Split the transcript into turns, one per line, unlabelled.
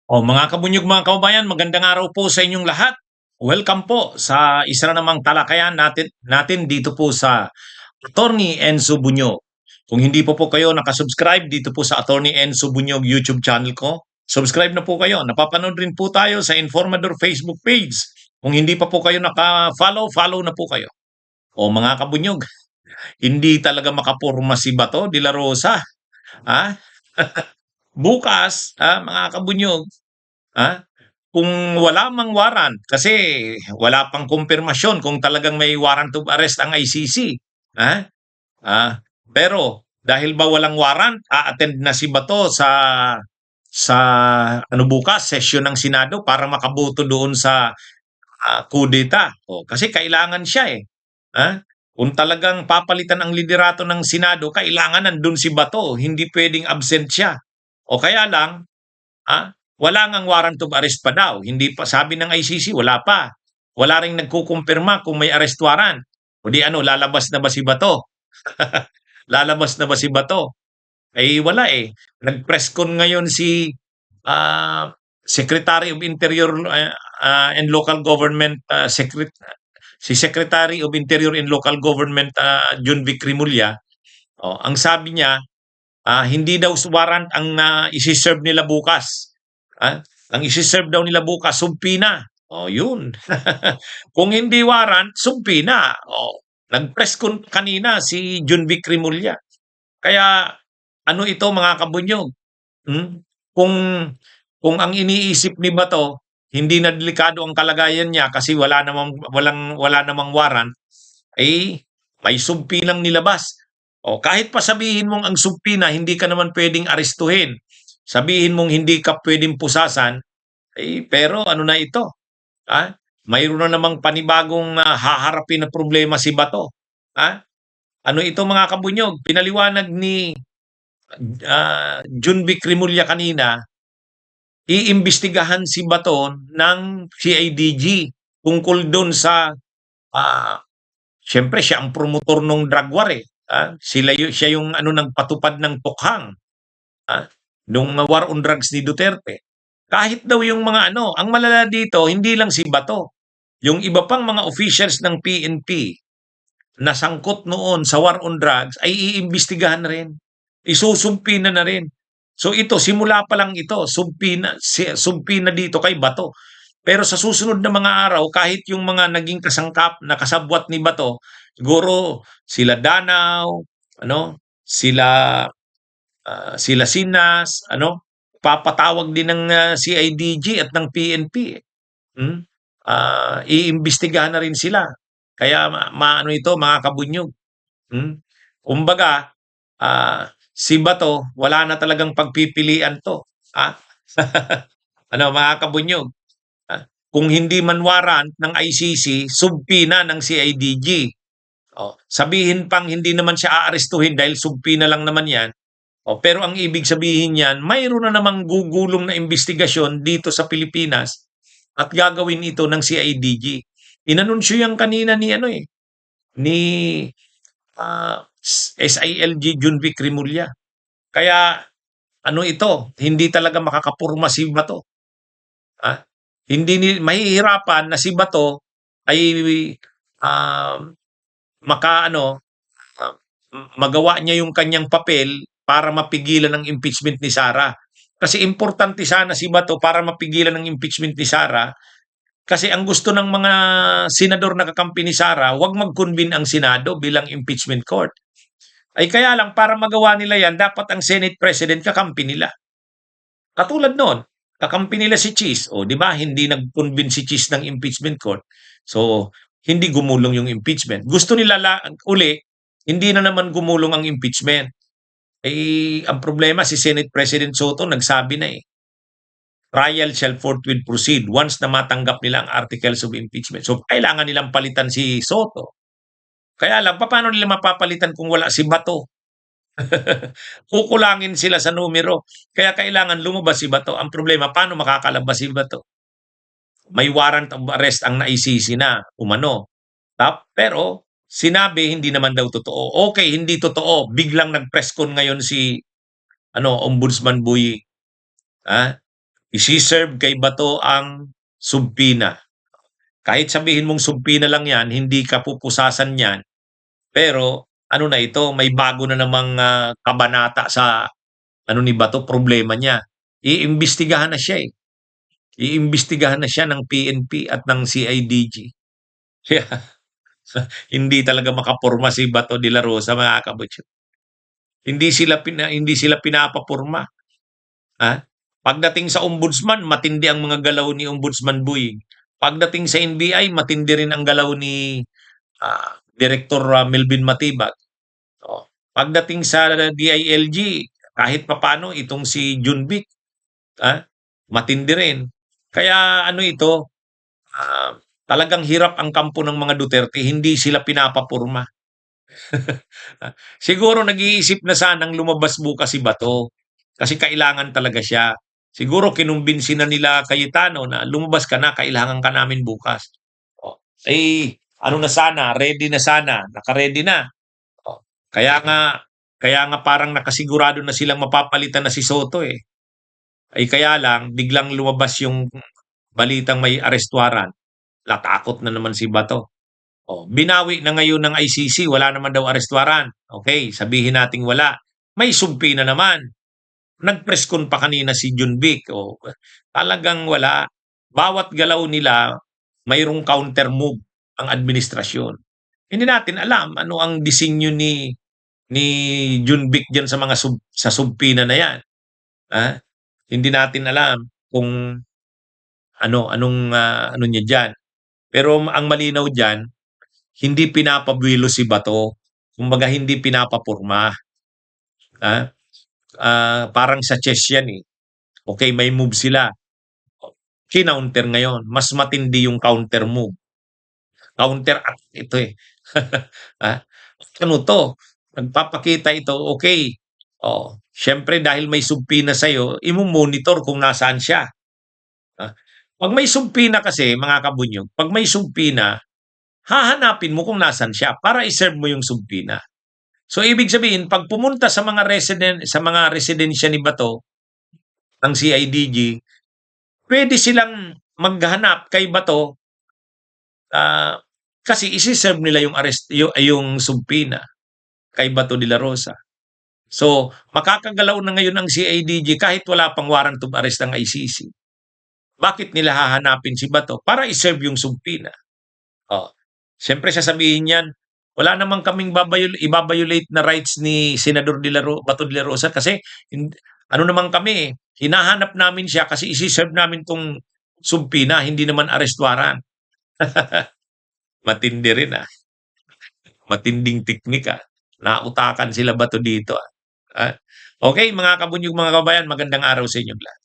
Mga kabunyog, mga kababayan, magandang araw po sa inyong lahat. Welcome po sa isa na namang talakayan natin dito po sa Attorney Enzo Bunyog. Kung hindi po kayo nakasubscribe dito po sa Attorney Enzo Bunyog YouTube channel ko, subscribe na po kayo. Napapanood rin po tayo sa Informador Facebook page. Kung hindi pa po kayo naka-follow, follow na po kayo. Mga kabunyog, hindi talaga makapurma si Bato de la Rosa. Ha? Bukas, mga kabunyog, ha? Kung wala mang warrant, kasi wala pang kumpirmasyon kung talagang may warrant of arrest ang ICC. Ha? Ah, pero dahil ba walang warrant, a-attend na si Bato sa ano bukas, session ng Senado para makaboto doon sa kudeta. Kasi kailangan siya eh. Ha? Kung talagang papalitan ang liderato ng Senado, kailangan nandun si Bato, hindi pwedeng absent siya. O kaya lang, wala ngang warrant of arrest pa daw. Hindi pa, sabi ng ICC, wala pa. Wala ring nagkukumpirma kung may arrest warrant. O di ano, lalabas na ba si Bato? Lalabas na ba si Bato? Eh wala eh. Nag-press con ngayon si ah, Secretary of Interior and Local Government si Secretary of Interior and Local Government John Vic Rimulya. Ang sabi niya, hindi daw warrant ang isi-serve nila bukas. Ah, ang isi-serve daw nila bukas, sumpi na. Yun. Kung hindi warrant, sumpi na. Nag-press con kanina si John Vic Rimulya. Kaya ano ito mga kabunyog? Hmm? Kung kung ang iniisip ni Bato, hindi na delikado ang kalagayan niya kasi wala namang warrant, eh may sumpi lang nilabas. Kahit pa sabihin mong ang sumpi na hindi ka naman pwedeng arestuhin. Sabihin mong hindi ka pwedeng pusasan, pero ano na ito? Ha? Mayroon na namang panibagong haharapin na problema si Bato. Ha? Ano ito mga kabunyog? Pinaliwanag ni Jun Vic Rimulya kanina, iimbestigahan si Bato ng CIDG tungkol doon sa ah, siyempre siya ang promotor ng drug war eh. Siya yung ano nagpatupad ng tukhang nung war on drugs ni Duterte. Kahit daw yung mga ano, ang malala dito, hindi lang si Bato. Yung iba pang mga officials ng PNP na sangkot noon sa war on drugs ay iimbestigahan rin. Isusumpi na rin. So ito, simula pa lang ito, sumpi na dito kay Bato. Pero sa susunod na mga araw, kahit yung mga naging kasangkap na kasabwat ni Bato, siguro sila Danao, ano, sila Sinas, papatawag din ng CIDG at ng PNP. Hmm? Iimbestigahan na rin sila. Kaya maano ito mga kabunyog. Hmm? Kumbaga, si Bato, wala na talagang pagpipilian to. Ah? Mga kabunyog. Kung hindi man warrant ng ICC, subpi na ng CIDG. Sabihin pang hindi naman siya aarestuhin dahil subpi na lang naman yan. Pero ang ibig sabihin niyan, mayroon na namang gugulong na investigasyon dito sa Pilipinas at gagawin ito ng CIDG. Inanunsyo yan kanina ni ni SILG Junvic Rimulya. Kaya ano ito, hindi talaga makakapurma si Bato. Mahihirapan na si Bato ay uh, magawa niya yung kanyang papel para mapigilan ang impeachment ni Sara. Kasi importante sana si Bato para mapigilan ang impeachment ni Sara. Kasi ang gusto ng mga senador na kakampi ni Sara, huwag mag-convene ang Senado bilang impeachment court. Ay kaya lang, para magawa nila yan, dapat ang Senate President kakampi nila. Katulad noon, kakampi nila si Cheese. Di ba? Hindi nag-convene si Cheese ng impeachment court. So, hindi gumulong yung impeachment. Gusto nila uli, hindi na naman gumulong ang impeachment. Ang problema, si Senate President Soto nagsabi na trial shall forthwith proceed once na matanggap nila ang articles of impeachment. So, kailangan nilang palitan si Soto. Kaya lang, paano nila mapapalitan kung wala si Bato? Kukulangin sila sa numero. Kaya kailangan lumabas si Bato. Ang problema, paano makakalabas si Bato? May warrant of arrest ang naisisi na umano. Pero sinabi hindi naman daw totoo. Okay, hindi totoo. Biglang nag-press con ngayon si Ombudsman Buyi. Isi-serve kay Bato ang subpina. Kahit sabihin mong subpina lang yan, hindi ka pupusasan yan. Pero ano na ito, may bago na namang kabanata sa ano ni Bato, problema niya. Iimbestigahan na siya eh. Iimbestigahan na siya ng PNP at ng CIDG. Kaya hindi talaga makapurma si Bato de la Rosa, mga kabutso. Hindi sila pinapapurma. Ha? Pagdating sa ombudsman, matindi ang mga galaw ni Ombudsman Buig. Pagdating sa NBI, matindi rin ang galaw ni Director Melvin Matibag. Oh. Pagdating sa DILG, kahit papano itong si Junvic, matindi rin. Kaya ano ito, talagang hirap ang kampo ng mga Duterte, hindi sila pinapapurma. Siguro nag-iisip na sanang lumabas bukas si Bato kasi kailangan talaga siya. Siguro kinumbinsi na nila Cayetano na lumabas ka na, kailangan ka namin bukas. Oh. Ano na sana, ready na sana, naka-ready na. Oh. Kaya nga parang nakasigurado na silang mapapalitan na si Soto eh. Kaya lang biglang lumabas yung balitang may arrest warrant. Natakot na naman si Bato. Oh, binawi na ngayon ng ICC, wala naman daw arrest warrant. Okay, sabihin nating wala. May sumpi na naman. Nag-press con pa kanina si Junvic. Oh, talagang wala. Bawat galaw nila, mayroong counter move ang administrasyon. Hindi natin alam ano ang disenyo ni Junvic diyan sa mga sa subpina na 'yan. Ha? Hindi natin alam kung anong ano niya diyan. Pero ang malinaw diyan, hindi pinapabuelo si Bato. Kumbaga hindi pinapapurma. Ah, parang sa chess yan eh. Okay, may move sila. Kinounter ngayon. Mas matindi yung counter move. Counter act ito eh. ah, ano to? Nagpapakita ito, okay. Oh, syempre dahil may subpina sa'yo, imo-monitor kung nasaan siya. Pag may subpina kasi, mga kabunyog, pag may subpina, hahanapin mo kung nasaan siya para i-serve mo yung subpina. So ibig sabihin, pag pumunta sa mga residensya ni Bato ng CIDG, pwede silang maghanap kay Bato kasi isi-serve nila yung yung subpina kay Bato de la Rosa. So makakagalaw na ngayon ang CIDG kahit wala pang warrant of arrest ng ICC. Bakit nila hahanapin si Bato? Para i-serve yung subpina. Oh. Siyempre sasabihin niyan, wala namang kaming i-violate na rights ni Senador Bato de la Rosa kasi ano naman kami, hinahanap namin siya kasi isi-serve namin tong subpina, hindi naman arrest warrant. Matindi rin Matinding teknik Nautakan sila Bato dito Okay, mga kabunyog, mga kabayan, magandang araw sa inyong lahat.